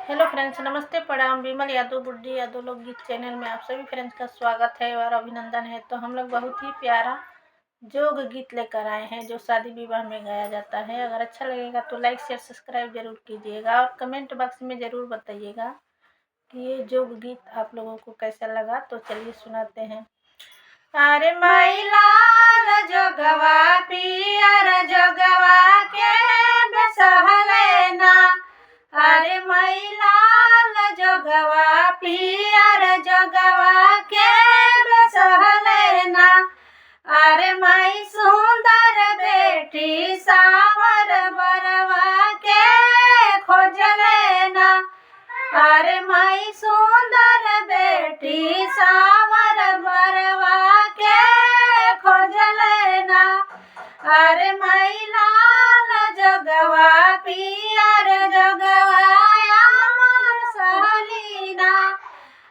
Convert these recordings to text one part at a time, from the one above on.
Hello friends, नमस्ते, प्रणाम। विमल यादव, बुड्ढी यादव लोकगीत चैनल में आप सभी फ्रेंड्स का स्वागत है और अभिनंदन है। तो हम लोग बहुत ही प्यारा जोग गीत लेकर आए हैं जो शादी विवाह में गाया जाता है। अगर अच्छा लगेगा तो लाइक शेयर सब्सक्राइब जरूर कीजिएगा और कमेंट बॉक्स में ज़रूर बताइएगा कि ये जोग गीत आप लोगों को कैसा लगा। तो चलिए सुनाते हैं। अरे मैलाल जोगवा पियर जोगवा के बेसहलेना, अरे मैलाल जोगवा पियर जोगवा के बेसहलेना, अरे माई सुंदर बेटी सावर बरवा के खोज लेना, अरे माई सुंदर बेटी सावर बरवा के खोज लेना, अरे माई लाल जोगवा पियर जोगवा अमर सहलीना,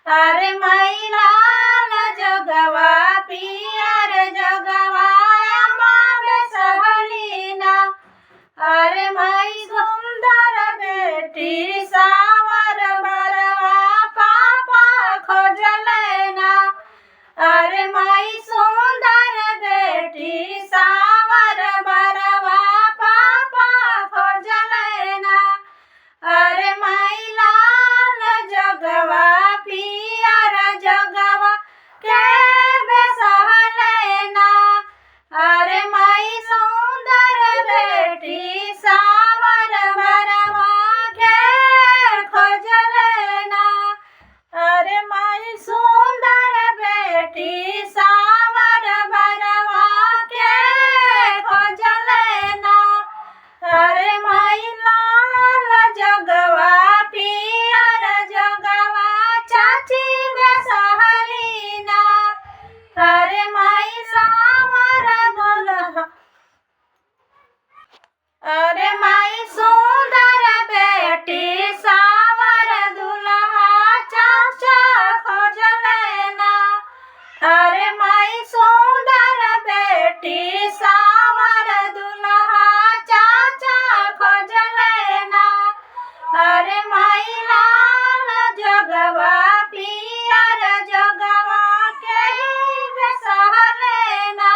अरे माई लाल जोगवा पियर जोगवा अमर सहलीना, अरे माई सुंदर बेटी सावर बरवा पापा खोज लेना, अरे माई सुंदर बेटी सावर बरवा पापा खोज लेना, अरे माई लाल जोगवा पियर जोगवा के बेसहलेना, अरे माई सुंदर बेटी सावर बरवा के खोज लेना, अरे माई सुंदर बेटी सावर बरवा के खोज लेना, अरे माई लाल जोगवा पियर जोगवा चाची बेसहलीना, अरे माई सावर दुल्हा, अरे माई सुंदर बेटी सावर दुल्हा चाचा खोज लेना, अरे माई सुंदर बेटी सावर दुल्हा चाचा खोज लेना, अरे माई लाल जोगवा पियर जोगवा के बेसहलेना,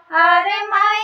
अरे माई